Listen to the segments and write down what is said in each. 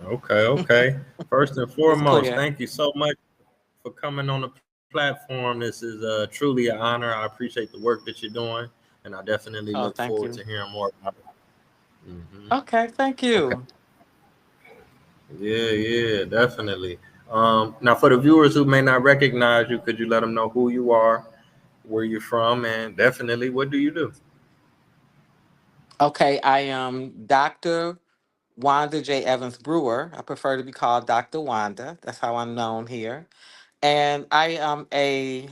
Okay, okay. First and It's foremost, clear. thank you so much for coming on the platform. This is truly an honor. I appreciate the work that you're doing, and I definitely look Oh, forward thank to you. hearing more about it. Hmm. Okay, thank Okay. you. Yeah, yeah, definitely. Now, for the viewers who may not recognize you, could you let them know who you are, where you're from, and definitely what do you do? Okay, I am Dr. Wanda J. Evans Brewer. I prefer to be called Dr. Wanda. That's how I'm known here. And I am a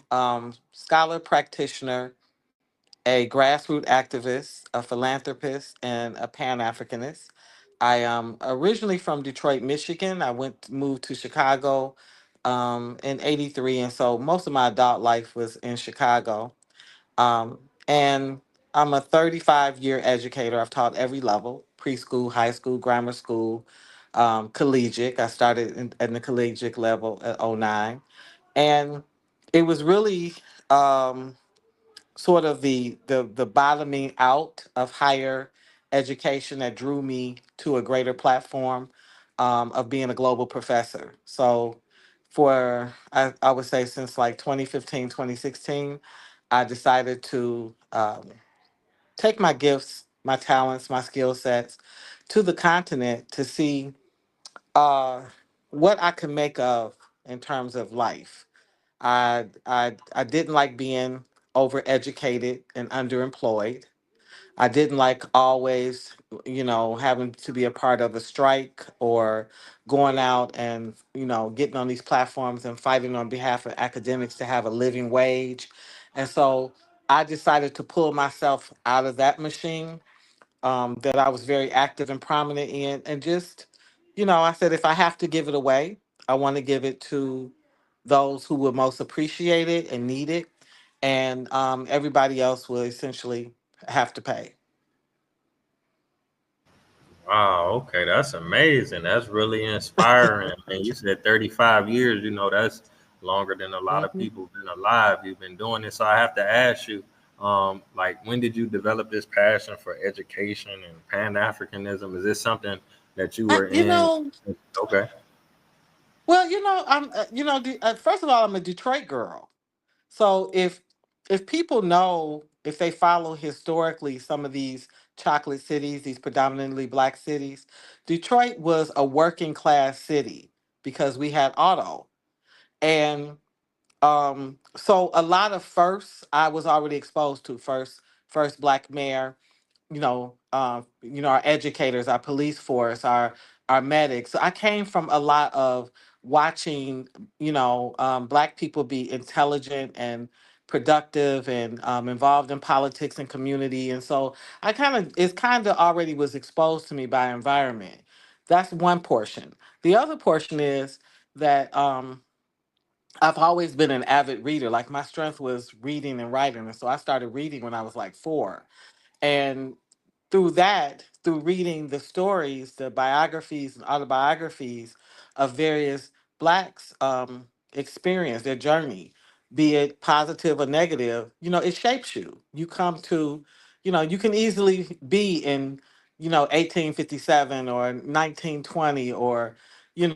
scholar practitioner, a grassroots activist, a philanthropist, and a Pan Africanist. I am originally from Detroit, Michigan. I moved to Chicago in '83, and so most of my adult life was in Chicago. And I'm a 35-year educator. I've taught every level: preschool, high school, grammar school, collegiate. I started in the collegiate level at '09, and it was really um, sort of the bottoming out of higher education that drew me to a greater platform of being a global professor. So I would say since like 2015, 2016, I decided to take my gifts, my talents, my skill sets to the continent to see uh, what I could make of in terms of life. I didn't like being overeducated and underemployed. I didn't like always, having to be a part of a strike or going out and, getting on these platforms and fighting on behalf of academics to have a living wage. And so I decided to pull myself out of that machine that I was very active and prominent in. And just, I said, if I have to give it away, I want to give it to those who will most appreciate it and need it. And everybody else will essentially have to pay. Wow, okay, that's amazing. That's really inspiring. And you said 35 years, that's longer than a lot of Hmm. people been alive. You've been doing this. So I have to ask you, like, when did you develop this passion for education and Pan Africanism? Is this something that you I, were you in? know, Okay. well, first of all, I'm a Detroit girl. So if people know, if they follow historically some of these chocolate cities, these predominantly black cities, Detroit was a working class city because we had auto. And so a lot of firsts I was already exposed to. First black mayor, our educators, our police force, our medics. So I came from a lot of watching, black people be intelligent and productive and involved in politics and community. And so it's kind of already was exposed to me by environment. That's one portion. The other portion is that I've always been an avid reader. Like my strength was reading and writing. And so I started reading when I was like 4. And through reading the stories, the biographies and autobiographies of various blacks experience, their journey, be it positive or negative, it shapes you. You come to, you can easily be in, 1857 or 1920, or you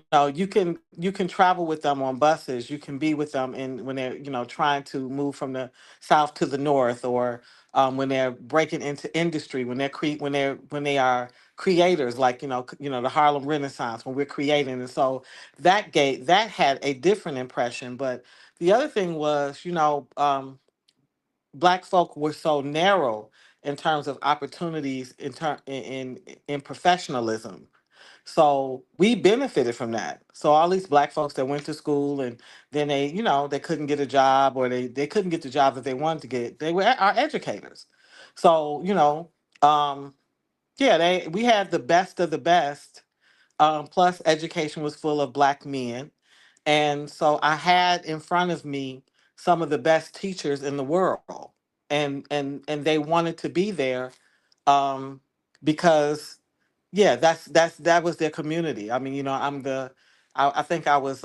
can travel with them on buses. You can be with them in when they're, trying to move from the south to the north, or when they're breaking into industry, when they are creators, like the Harlem Renaissance, when we're creating. And so that had a different impression. But the other thing was, black folk were so narrow in terms of opportunities in professionalism. So we benefited from that. So all these black folks that went to school, and then they couldn't get a job, or they couldn't get the job that they wanted to get. They were our educators. So, yeah, we had the best of the best. Plus education was full of black men. And so I had in front of me some of the best teachers in the world. And they wanted to be there um, because that was their community. I mean, I think I was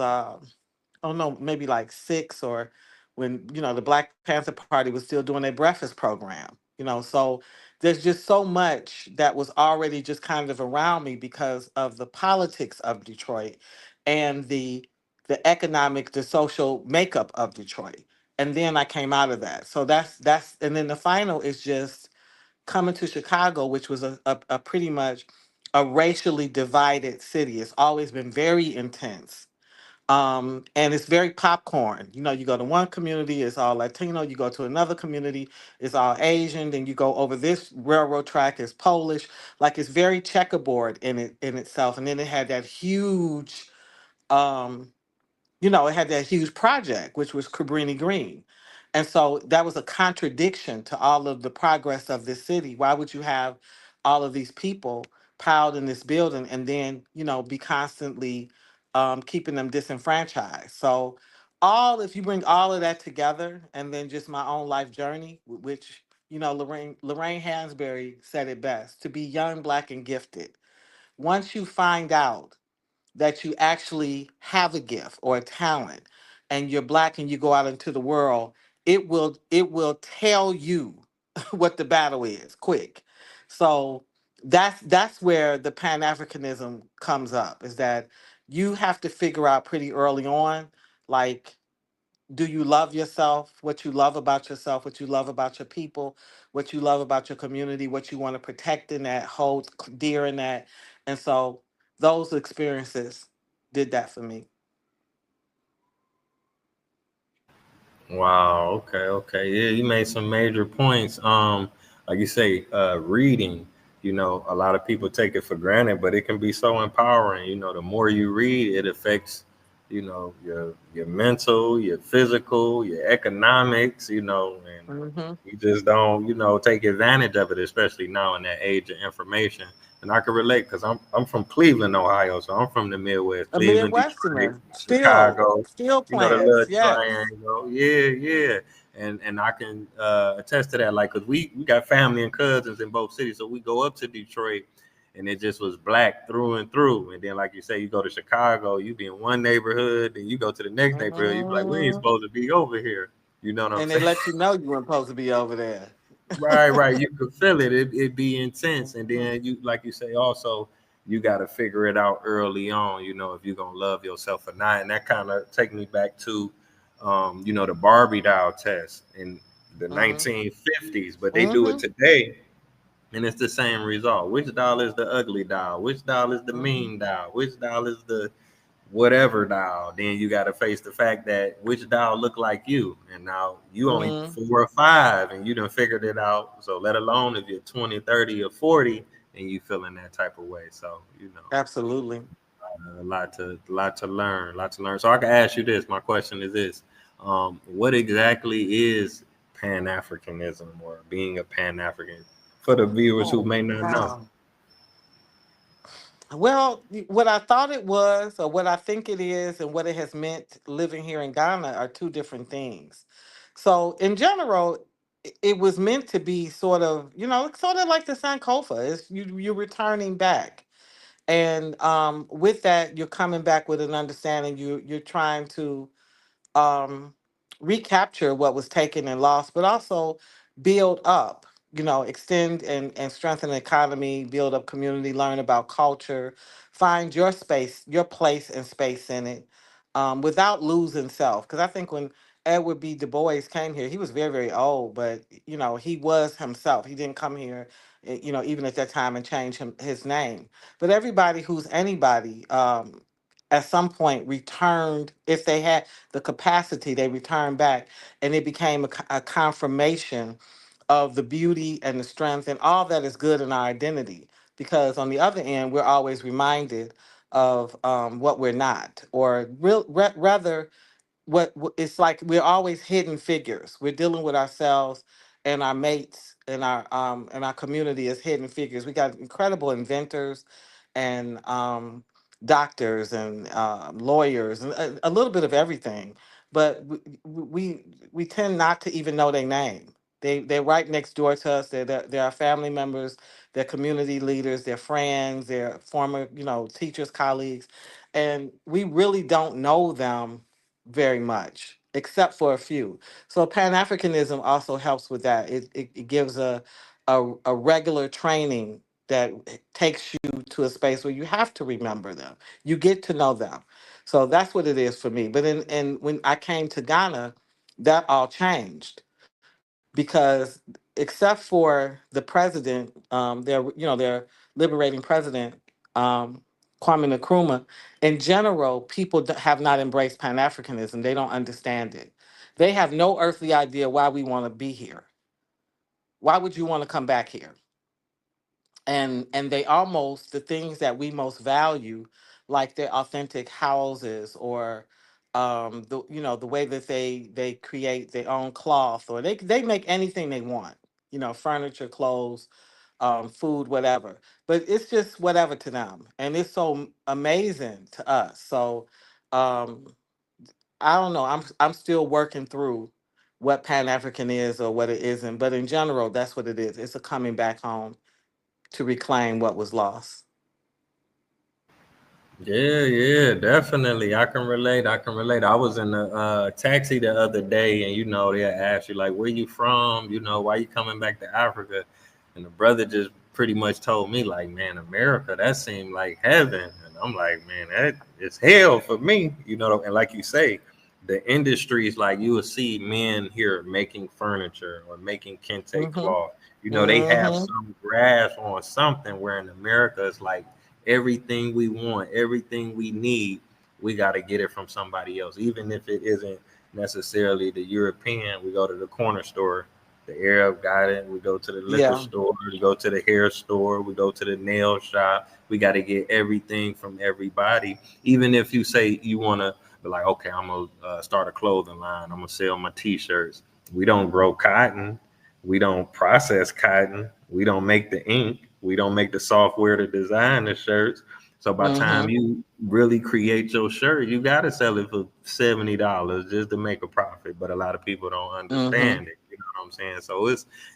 I don't know, maybe like 6, or when, the Black Panther Party was still doing their breakfast program. So there's just so much that was already just kind of around me because of the politics of Detroit and the economic, the social makeup of Detroit. And then I came out of that. So that's and then the final is just coming to Chicago, which was a pretty much a racially divided city. It's always been very intense. And it's very popcorn. You know, you go to one community, it's all Latino. You go to another community, it's all Asian. Then you go over this railroad track, it's Polish. Like it's very checkerboard in itself. And then it had that huge um, it had that huge project, which was Cabrini Green. And so that was a contradiction to all of the progress of this city. Why would you have all of these people piled in this building and then, be constantly keeping them disenfranchised? So if you bring all of that together and then just my own life journey, which, Lorraine Hansberry said it best, to be young, black, and gifted. Once you find out that you actually have a gift or a talent and you're black and you go out into the world, it will tell you what the battle is quick. So that's where the pan-africanism comes up, is that you have to figure out pretty early on, like, do you love yourself, what you love about yourself, what you love about your people, what you love about your community, what you want to protect in that, hold dear in that. And so those experiences did that for me. Wow. Okay. Okay. Yeah, you made some major points. Like you say, reading. A lot of people take it for granted, but it can be so empowering. The more you read, it affects, your mental, your physical, your economics. And Hmm. we just don't, take advantage of it, especially now in that age of information. And I can relate because I'm from Cleveland, Ohio, so I'm from the Midwest, A Cleveland, Detroit, Midwesterner, Chicago. still The plants, little yes. triangle. Yeah, yeah. And I can attest to that. Like, cause we got family and cousins in both cities, so we go up to Detroit, and it just was black through and through. And then, like you say, you go to Chicago, you be in one neighborhood, then you go to the next neighborhood, you be like, we ain't Hmm. supposed to be over here. You know what I'm And they saying? let you know you weren't supposed to be over there. Right, right. You could feel it. It be intense, and then you, like you say, also you got to figure it out early on. If you're gonna love yourself or not, and that kind of take me back to, the Barbie doll test in the Hmm. 1950s, but they do it Hmm. today, and it's the same result. Which doll is the ugly doll? Which doll is the Hmm. mean doll? Which doll is the whatever dial, then you got to face the fact that which dial look like you, and now you only Hmm. 4 or 5 and you done figured it out. So let alone if you're 20, 30, or 40 and you feeling that type of way. So Absolutely. a lot to learn, so I can ask you this. My question is this: what exactly is pan-africanism, or being a pan-african, for the viewers who Oh, may not know? wow. Well, what I thought it was, or what I think it is, and what it has meant living here in Ghana are two different things. So, in general, it was meant to be sort of like the Sankofa. It's you're returning back, and with that, you're coming back with an understanding. You're trying to um, recapture what was taken and lost, but also build up, extend and strengthen the economy, build up community, learn about culture, find your space, your place and space in it, without losing self. Because I think when Edward B. Du Bois came here, he was very, very old, but he was himself. He didn't come here, even at that time and change his name. But everybody who's anybody, at some point returned, if they had the capacity, they returned back, and it became a confirmation of the beauty and the strength and all that is good in our identity. Because on the other end, we're always reminded of what we're not, or rather it's like we're always hidden figures. We're dealing with ourselves and our mates and our community as hidden figures. We got incredible inventors and doctors and lawyers and a little bit of everything, but we tend not to even know their name. They're right next door to us. They're our family members. They're community leaders. They're friends. They're former teachers, colleagues, and we really don't know them very much, except for a few. So Pan Africanism also helps with that. It gives a regular training that takes you to a space where you have to remember them. You get to know them. So that's what it is for me. But when I came to Ghana, that all changed because except for the president, their liberating president, um, Kwame Nkrumah, in general, people have not embraced Pan Africanism. They don't understand it. They have no earthly idea why we want to be here. Why would you want to come back here? And they almost, the things that we most value, like their authentic houses, or the way that they create their own cloth, or they make anything they want, furniture, clothes, food, whatever. But it's just whatever to them, and it's so amazing to us. So um I don't know, I'm still working through what Pan African is or what it isn't, but in general, that's what it is. It's a coming back home to reclaim what was lost. Yeah, yeah, definitely. I can relate. I can relate. I was in a taxi the other day, and they ask you like, "Where you from? Why you coming back to Africa?" And the brother just pretty much told me like, "Man, America, that seemed like heaven." And I'm like, "Man, that is hell for me." And like you say, the industries like you will see men here making furniture or making kente Mm-hmm. cloth. They have Mm-hmm. some grasp on something. Where in America, it's like everything we want, everything we need, we got to get it from somebody else. Even if it isn't necessarily the European, we go to the corner store, the Arab got it. We go to the liquor Yeah. store, we go to the hair store, we go to the nail shop. We got to get everything from everybody. Even if you say you want to be like, okay, I'm going to start a clothing line, I'm going to sell my t shirts. We don't grow cotton. We don't process cotton. We don't make the ink. We don't make the software to design the shirts. So by the time Mm-hmm. you really create your shirt, you got to sell it for $70 just to make a profit. But a lot of people don't Mm-hmm. understand it. You know what I'm saying? So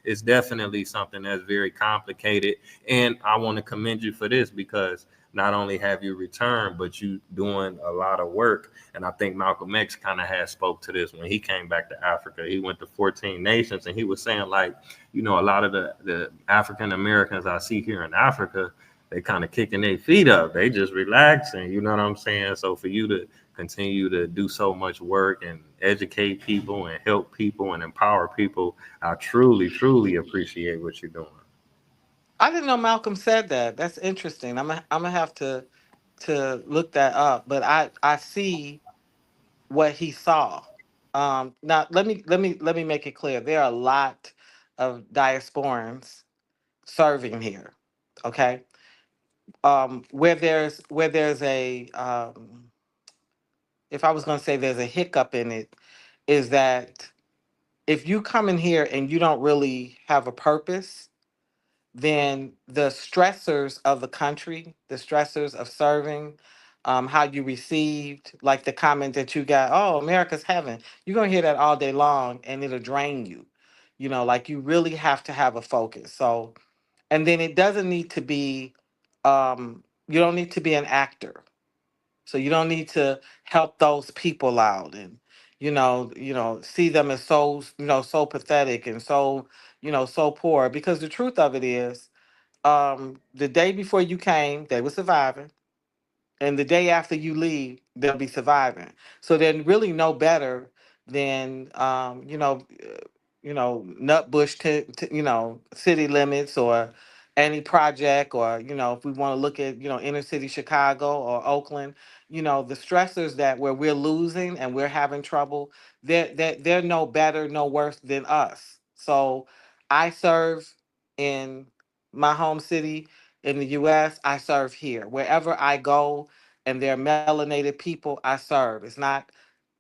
it's definitely something that's very complicated. And I want to commend you for this because not only have you returned, but you doing a lot of work. And I think Malcolm X kind of had spoke to this when he came back to Africa. He went to 14 nations, and he was saying like, a lot of the African Americans I see here in Africa, they kind of kicking their feet up. They just relaxing. You know what I'm saying? So for you to continue to do so much work and educate people and help people and empower people, I truly, truly appreciate what you're doing. I didn't know Malcolm said that. That's interesting. I'm gonna have to look that up. But I see what he saw. Now let me make it clear. There are a lot of diasporans serving here. Okay. Where there's a if I was going to say there's a hiccup in it, is that if you come in here and you don't really have a purpose, then the stressors of the country, the stressors of serving, how you received, like the comment that you got, oh, America's heaven, you're going to hear that all day long and it'll drain you. Like you really have to have a focus. So, and then it doesn't need to be, you don't need to be an actor. So you don't need to help those people out and see them as so so pathetic and so so poor, because the truth of it is, the day before you came, they were surviving, and the day after you leave, they'll be surviving. So they're really no better than Nutbush to city limits, or any project, or if we want to look at inner city Chicago or Oakland, the stressors that where we're losing and we're having trouble, they're no better, no worse than us. So I serve in my home city in the US, I serve here. Wherever I go and they're melanated people, I serve. It's not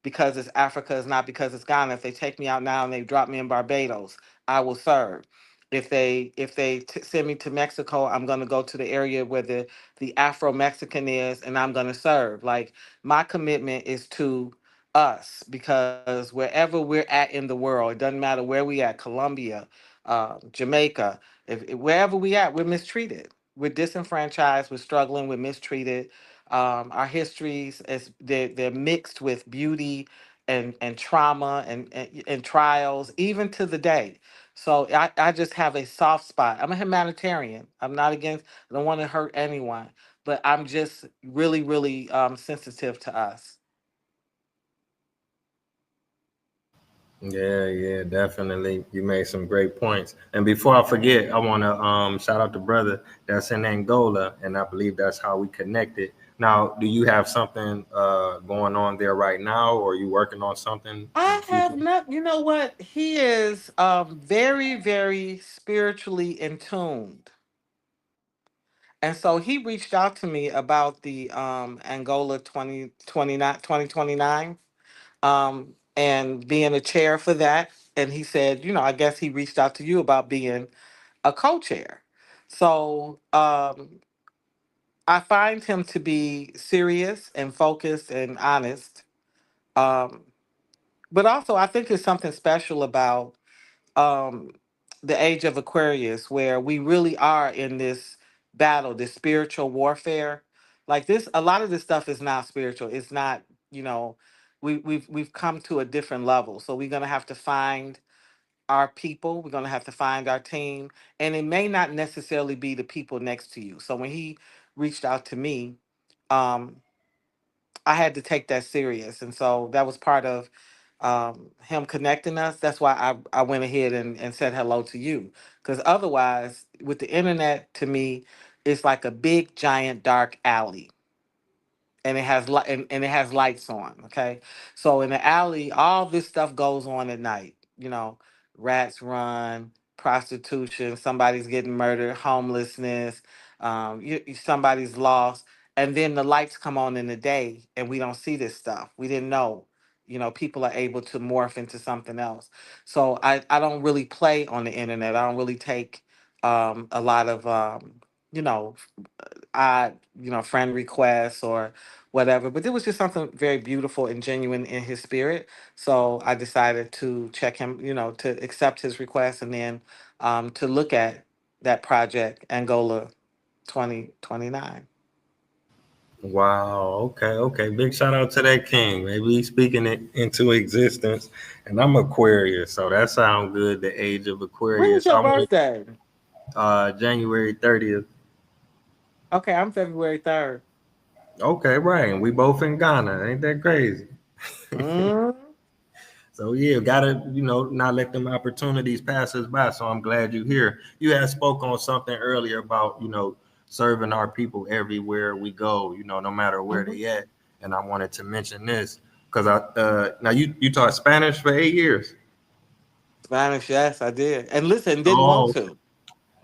because it's Africa, it's not because it's Ghana. If they take me out now and they drop me in Barbados, I will serve. If they send me to Mexico, I'm going to go to the area where the Afro Mexican is, and I'm going to serve. Like, my commitment is to us, because wherever we're at in the world, it doesn't matter where we at, Colombia, Jamaica, if wherever we at, we're mistreated. We're disenfranchised. We're struggling. We're mistreated. Our histories, they're mixed with beauty and trauma and trials, even to the day. So I just have a soft spot. I'm a humanitarian. I'm not against, I don't want to hurt anyone, but I'm just really, really sensitive to us. Yeah, yeah, definitely. You made some great points. And before I forget, I want to shout out the brother that's in Angola, and I believe that's how we connected. Now, do you have something going on there right now, or are you working on something in I the have future? not, you know what? He is very, very spiritually in tuned. And so he reached out to me about the Angola 2029 and being a chair for that. And he said, I guess he reached out to you about being a co-chair. So I find him to be serious and focused and honest. Um, but also, I think there's something special about um, the age of Aquarius, where we really are in this battle, this spiritual warfare. Like this, a lot of this stuff is not spiritual. It's not, you know, we've come to a different level. So we're gonna have to find our people. We're gonna have to find our team, and it may not necessarily be the people next to you. So when he reached out to me, um, I had to take that serious, and so that was part of him connecting us. That's why I went ahead and said hello to you, because otherwise, with the internet, to me, it's like a big giant dark alley, and it has and it has lights on. Okay, so in the alley, all this stuff goes on at night. Rats run, prostitution, somebody's getting murdered, homelessness, somebody's lost, and then the lights come on in the day, and we don't see this stuff. We didn't know. People are able to morph into something else. So I don't really play on the internet. I don't really take a lot of you know friend requests or whatever. But there was just something very beautiful and genuine in his spirit. So I decided to check him, to accept his request and then to look at that project, Angola 2029. Wow. Okay. Okay. Big shout out to that king. Maybe he's speaking it into existence. And I'm Aquarius, so that sounds good. The age of When is Aquarius. your I want birthday? January 30th. Okay, I'm February 3rd. Okay, right. And we both in Ghana. Ain't that crazy? Mm, So yeah, gotta not let them opportunities pass us by. So I'm glad you're here. You had spoke on something earlier about serving our people everywhere we go. No matter where mhm. they at. And I wanted to mention this because I now you taught Spanish for 8 years. Spanish, yes, I did. And listen, didn't want Oh, to.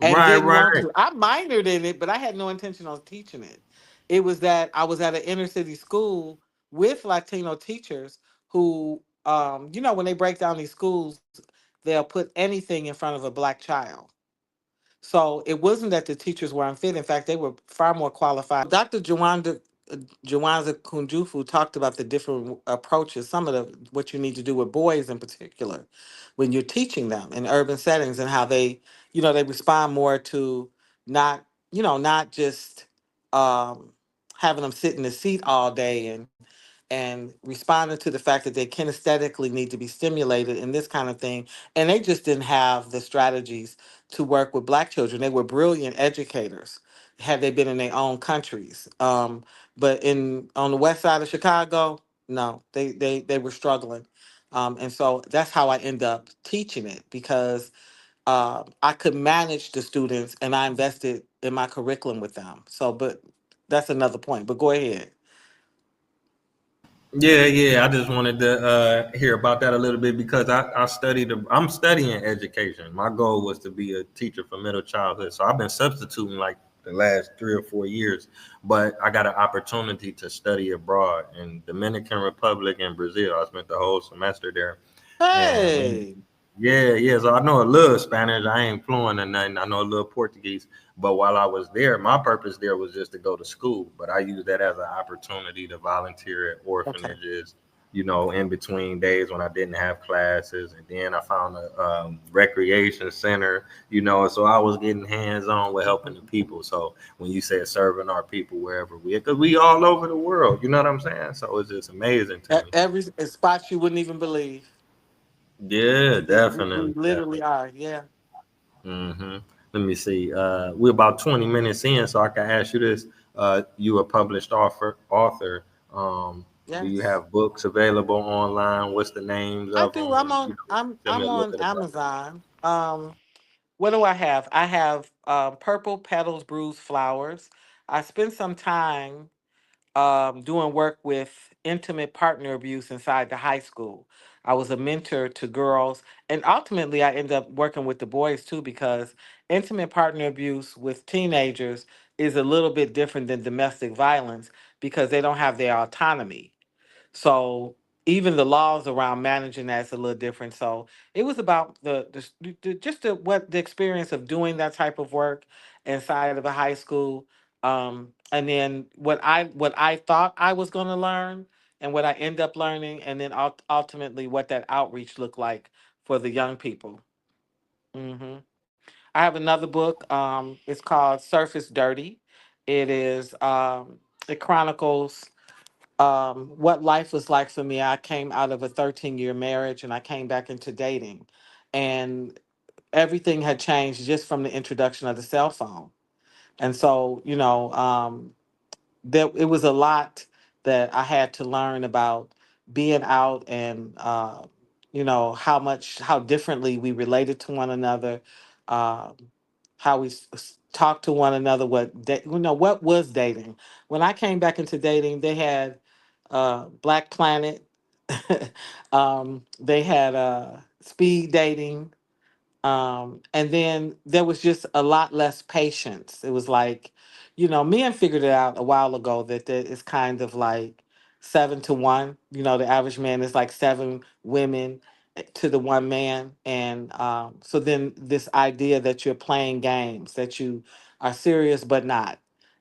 And right, didn't want right. to. I minored in it, but I had no intention on teaching it. It was that I was at an inner city school with Latino teachers who, when they break down these schools, they'll put anything in front of a black child. So it wasn't that the teachers were unfit. In fact, they were far more qualified. Dr. Jawanza Kunjufu talked about the different approaches, some of what you need to do with boys in particular, when you're teaching them in urban settings and how they respond more to not just um, having them sit in the seat all day and responding to the fact that they kinesthetically need to be stimulated and this kind of thing. And they just didn't have the strategies to work with black children. They were brilliant educators had they been in their own countries. But on the west side of Chicago, no, they were struggling. And so that's how I end up teaching it because I could manage the students and I invested in my curriculum with them. So, but that's another point. But go ahead. Yeah, yeah. I just wanted to hear about that a little bit because I'm studying education. My goal was to be a teacher for middle childhood. So I've been substituting like the last 3 or 4 years, but I got an opportunity to study abroad in Dominican Republic and Brazil. I spent the whole semester there. And Hey. yeah, yeah. So I know a little Spanish. I ain't fluent or nothing. I know a little Portuguese. But while I was there, my purpose there was just to go to school. But I used that as an opportunity to volunteer at Okay. orphanages, in between days when I didn't have classes. And then I found a recreation center, so I was getting hands on with helping the people. So when you said serving our people wherever because we all over the world, you know what I'm saying? So it's just amazing to me. Every spot you wouldn't even believe. Yeah, We definitely. literally are. Yeah. Hmm. Let me see. We're about 20 minutes in, so I can ask you this. You a published author. Um, do you Yes. have books available online? What's the names I of do. them? I'm And on. tell me I'm a little on bit about it. Amazon. What do I have? I have Purple Petals Bruised Flowers. I spent some time doing work with intimate partner abuse inside the high school. I was a mentor to girls, and ultimately, I ended up working with the boys too because intimate partner abuse with teenagers is a little bit different than domestic violence because they don't have their autonomy. So even the laws around managing that's a little different. So it was about just what the experience of doing that type of work inside of a high school, and then what I thought I was going to learn and what I end up learning, and then ultimately what that outreach looked like for the young people. hmm I have another book. It's called Surface Dirty. It is it chronicles what life was like for me. I came out of a 13-year marriage and I came back into dating. And everything had changed just from the introduction of the cell phone. And so, there it was a lot that I had to learn about being out and how differently we related to one another, um, how we talked to one another, what was dating. When I came back into dating, they had Black Planet, they had speed dating, and then there was just a lot less patience. It was like, men figured it out a while ago that it's kind of like 7 to 1. The average man is like 7 women to the one man. And so then this idea that you're playing games, that you are serious but not.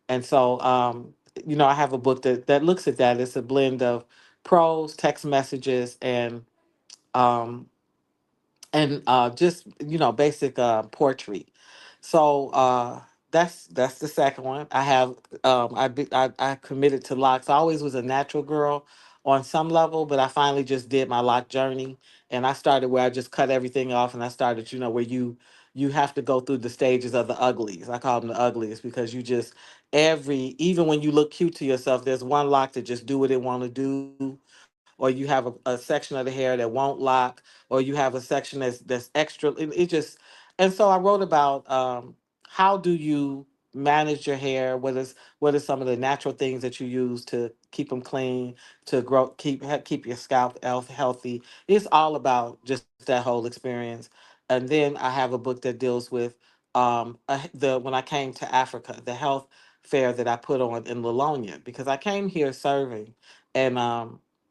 And so, I have a book that looks at that. It's a blend of prose, text messages, um, and just basic poetry. So that's the second one. I have I committed to locks. I always was a natural girl on some level, but I finally just did my lock journey, and I started where I just cut everything off, and I started where you have to go through the stages of the uglies. I call them the uglies because you just even when you look cute to yourself, there's one lock that just do what it want to do, or you have a section of the hair that won't lock, or you have a section that's extra. It just, and so I wrote about how do you manage your hair. What are some of the natural things that you use to keep them clean, to grow, keep your scalp healthy. It's all about just that whole experience. And then I have a book that deals with the when I came to Africa, the health fair that I put on in Lilonia, because I came here serving, and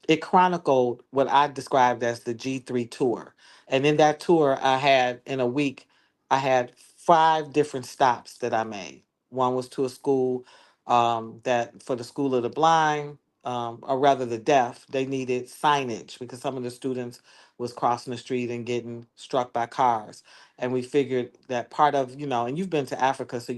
it chronicled what I described as the G3 tour. And in that tour, I had in a week, I had 5 different stops that I made. One was to a school that for the School of the Blind, or rather the deaf. They needed signage because some of the students was crossing the street and getting struck by cars. And we figured that part of, and you've been to Africa, so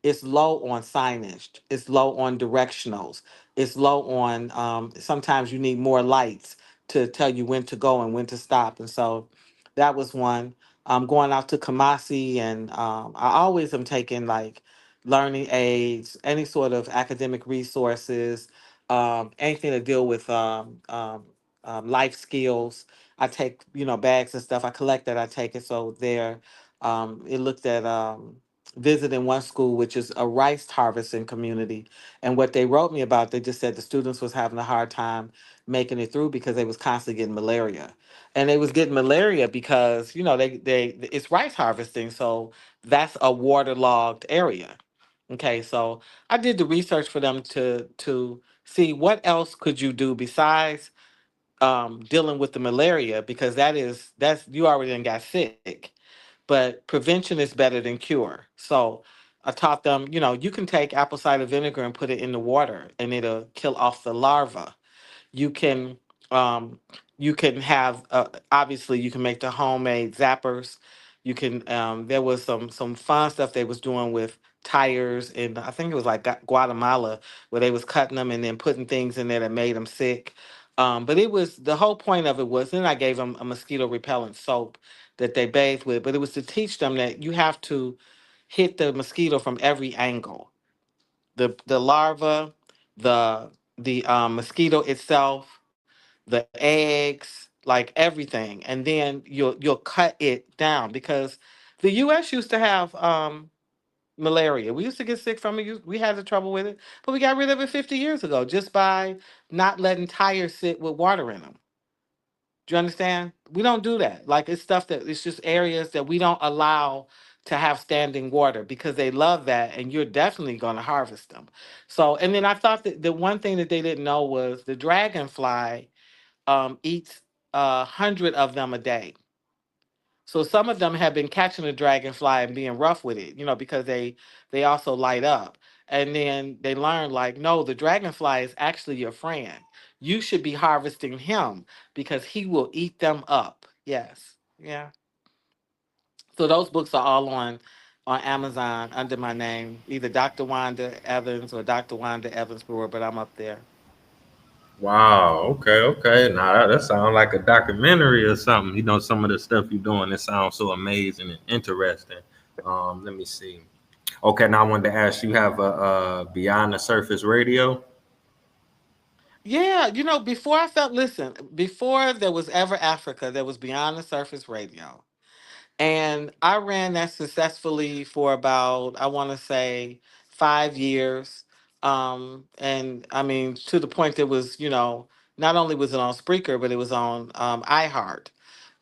it's low on signage, it's low on directionals, it's low on sometimes you need more lights to tell you when to go and when to stop. And so that was one. Going out to Kamasi, and I always am taking like learning aids, any sort of academic resources, anything to deal with life skills. I take, bags and stuff. I collect that. I take it. So there, it looked at visiting one school, which is a rice harvesting community. And what they wrote me about, they just said the students was having a hard time making it through because they was constantly getting malaria. And they was getting malaria because, they it's rice harvesting. So that's a waterlogged area. Okay, so I did the research for them to see what else could you do besides dealing with the malaria, because that's you already done got sick, but prevention is better than cure. So I taught them, you can take apple cider vinegar and put it in the water and it'll kill off the larva. You can Um, you can have obviously you can make the homemade zappers. You can there was some fun stuff they was doing with tires in I think it was like Guatemala where they was cutting them and then putting things in there that made them sick. But it was the whole point of it was then I gave them a mosquito repellent soap that they bathed with, but it was to teach them that you have to hit the mosquito from every angle. The larva, the mosquito itself, the eggs, like everything, and then you'll cut it down because the U.S. used to have malaria. We used to get sick from it. We had the trouble with it, but we got rid of it 50 years ago just by not letting tires sit with water in them. Do you understand? We don't do that. Like it's stuff that it's just areas that we don't allow to have standing water because they love that, and you're definitely going to harvest them. So, and then I thought that the one thing that they didn't know was the dragonfly eats 100 of them a day. So some of them have been catching the dragonfly and being rough with it, because they also light up. And then they learn like, no, the dragonfly is actually your friend. You should be harvesting him because he will eat them up. Yes. Yeah. So those books are all on Amazon under my name, either Dr. Wanda Evans or Dr. Wanda Evans Brewer, but I'm up there. Wow. Okay. Okay. Now that sounds like a documentary or something. Some of the stuff you're doing, it sounds so amazing and interesting. Let me see. Okay. Now I wanted to ask you have a Beyond the Surface radio? Yeah, before I felt, listen, before there was ever Africa, there was Beyond the Surface Radio. And I ran that successfully for about, I want to say, 5 years. And I mean, to the point that was, not only was it on Spreaker, but it was on iHeart.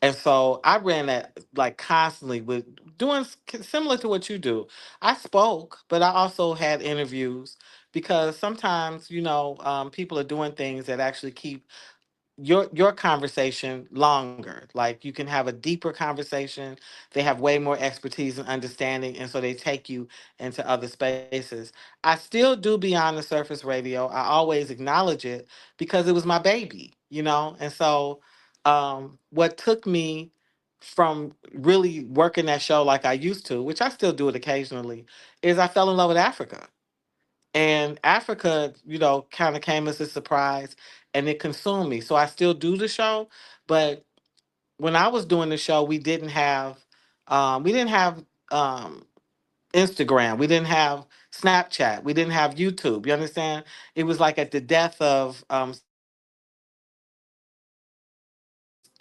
And so I ran that like constantly with doing similar to what you do. I spoke, but I also had interviews because sometimes, people are doing things that actually keep your conversation longer. Like you can have a deeper conversation. They have way more expertise and understanding, and so they take you into other spaces. I still do Beyond the Surface Radio. I always acknowledge it because it was my baby. And so what took me from really working that show like I used to, which I still do it occasionally, is I fell in love with Africa. And Africa, kind of came as a surprise and it consumed me. So I still do the show, but when I was doing the show, we didn't have um Instagram, we didn't have Snapchat, we didn't have YouTube. You understand? It was like at the death of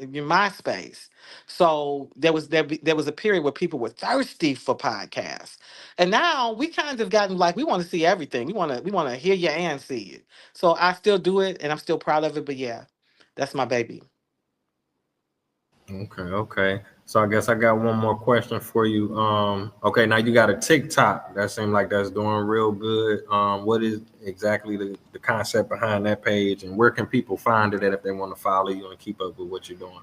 your MySpace. So there was a period where people were thirsty for podcasts. And now we kind of gotten like we want to see everything. We want to hear you and see it. So I still do it and I'm still proud of it, but yeah, that's my baby. Okay, okay. So I guess I got one more question for you. Okay, now you got a TikTok. That seems like that's doing real good. What is exactly the concept behind that page, and where can people find it at if they want to follow you and keep up with what you're doing?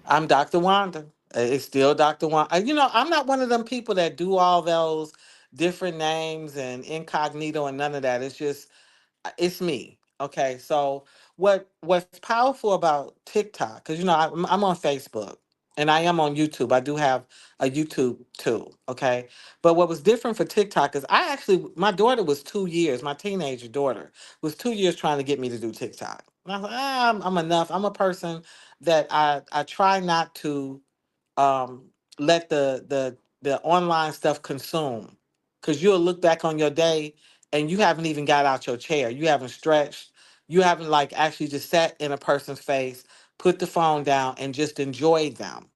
I'm Dr. Wanda. It's still Dr. Wanda. I'm not one of them people that do all those different names and incognito and none of that. It's me. Okay, so what's powerful about TikTok? Because I'm on Facebook and I am on YouTube. I do have a YouTube too. Okay, but what was different for TikTok is my daughter was 2 years. My teenager daughter was 2 years trying to get me to do TikTok. And I was like, I'm enough. I'm a person that I try not to um, let the online stuff consume, because you'll look back on your day and you haven't even got out your chair, you haven't stretched, you haven't like actually just sat in a person's face, put the phone down and just enjoyed them.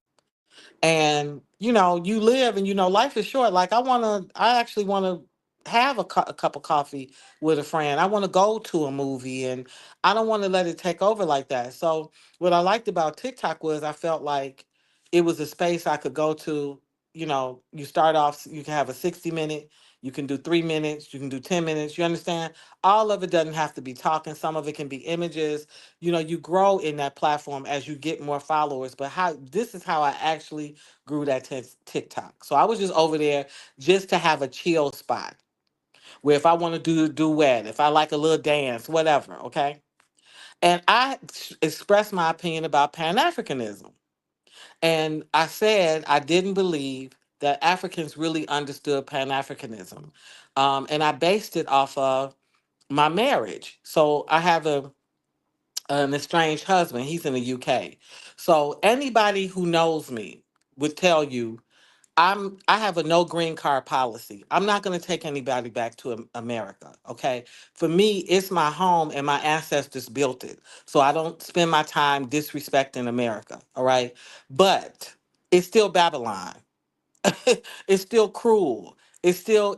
And you live, and life is short. Like I actually want to have a cup of coffee with a friend. I want to go to a movie, and I don't want to let it take over like that. So what I liked about TikTok was I felt like it was a space I could go to. You start off, you can have a 60-minute, you can do 3 minutes, you can do 10 minutes. You understand? All of it doesn't have to be talking. Some of it can be images. You grow in that platform as you get more followers. But how this is how I actually grew that TikTok. So I was just over there just to have a chill spot where if I want to do a duet, if I like a little dance, whatever, okay? And I expressed my opinion about Pan-Africanism. And I said I didn't believe that Africans really understood Pan-Africanism. And I based it off of my marriage. So I have an estranged husband. He's in the UK. So anybody who knows me would tell you I have a no green card policy. I'm not going to take anybody back to America, okay? For me, it's my home and my ancestors built it. So I don't spend my time disrespecting America, all right? But it's still Babylon. It's still cruel. It still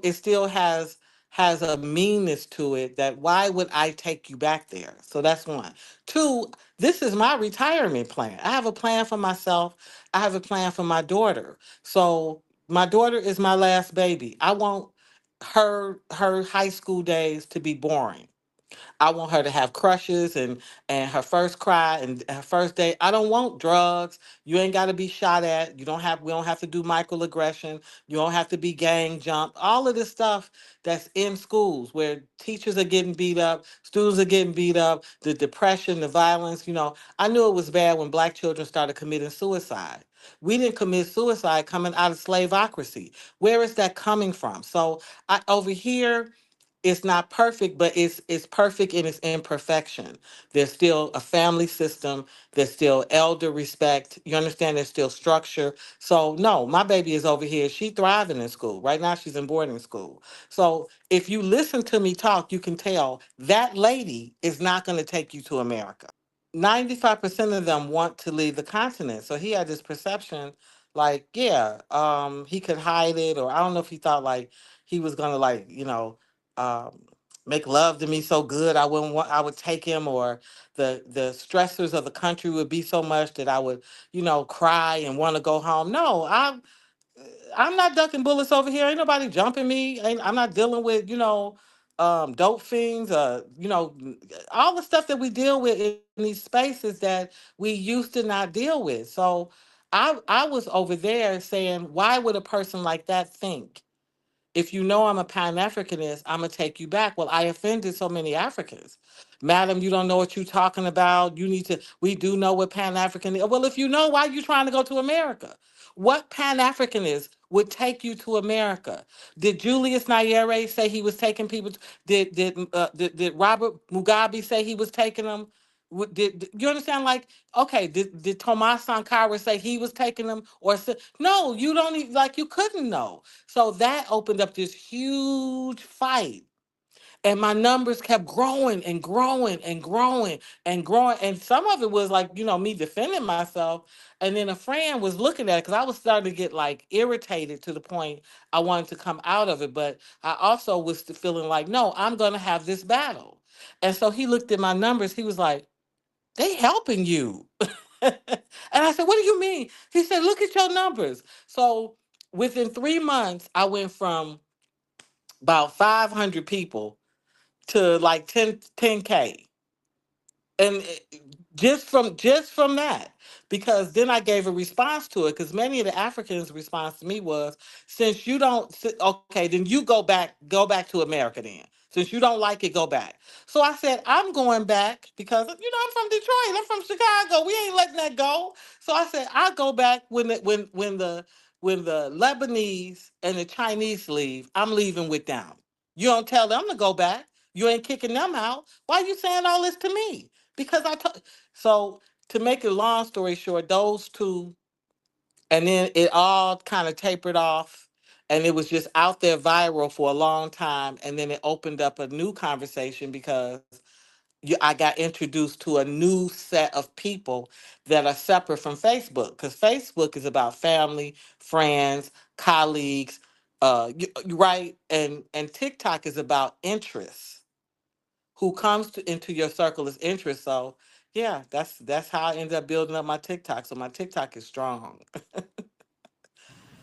has a meanness to it that why would I take you back there? So that's one. Two, this is my retirement plan. I have a plan for myself. I have a plan for my daughter. So my daughter is my last baby. I want her high school days to be boring. I want her to have crushes and her first cry and her first date. I don't want drugs. You ain't got to be shot at. We don't have to do microaggression. You don't have to be gang jumped. All of this stuff that's in schools where teachers are getting beat up, students are getting beat up, the depression, the violence, I knew it was bad when black children started committing suicide. We didn't commit suicide coming out of slaveocracy. Where is that coming from? So I over here it's not perfect, but it's perfect in its imperfection. There's still a family system. There's still elder respect. You understand? There's still structure. So no, my baby is over here. She thriving in school. Right now, she's in boarding school. So if you listen to me talk, you can tell that lady is not going to take you to America. 95% of them want to leave the continent. So he had this perception like, yeah, he could hide it, or I don't know if he thought like he was gonna like, um make love to me so good I would take him, or the stressors of the country would be so much that I would, cry and want to go home. No, I'm not ducking bullets over here. Ain't nobody jumping me. I'm not dealing with, dope fiends, all the stuff that we deal with in these spaces that we used to not deal with. So I was over there saying, why would a person like that think? If you know I'm a Pan Africanist, I'm gonna take you back. Well, I offended so many Africans. Madam, you don't know what you're talking about. You need to, we do know what Pan African is. Well, if you know, why are you trying to go to America? What Pan Africanist would take you to America? Did Julius Nyerere say he was taking people? Did Robert Mugabe say he was taking them? You understand? Like, okay, did Tomas Sankara say he was taking them? No, you don't even, like, you couldn't know. So that opened up this huge fight. And my numbers kept growing and growing and growing and growing. And some of it was like, me defending myself. And then a friend was looking at it because I was starting to get like irritated to the point I wanted to come out of it. But I also was feeling like, no, I'm going to have this battle. And so he looked at my numbers. He was like, they helping you. And I said, what do you mean? He said, look at your numbers. So within 3 months, I went from about 500 people to like 10K. And just from that, because then I gave a response to it, because many of the Africans' response to me was, since you don't okay, then you go back to America then. Since you don't like it, go back. So I said, I'm going back because I'm from Detroit, I'm from Chicago, we ain't letting that go. So I said, I'll go back when the Lebanese and the Chinese leave, I'm leaving with them. You don't tell them to go back, you ain't kicking them out. Why are you saying all this to me? Because so, to make a long story short, those two, and then it all kind of tapered off, and it was just out there viral for a long time, and then it opened up a new conversation because I got introduced to a new set of people that are separate from Facebook, because Facebook is about family, friends, colleagues, right, and TikTok is about interests. Who comes into your circle is interest. So yeah, that's how I ended up building up my TikTok. So my TikTok is strong.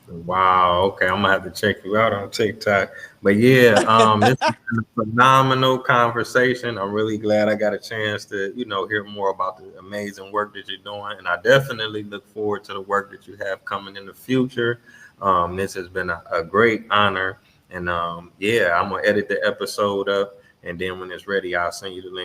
Wow. Okay, I'm gonna have to check you out on TikTok. But yeah, this has been a phenomenal conversation. I'm really glad I got a chance to, hear more about the amazing work that you're doing, and I definitely look forward to the work that you have coming in the future. This has been a great honor, and yeah, I'm gonna edit the episode up, and then when it's ready, I'll send you the link.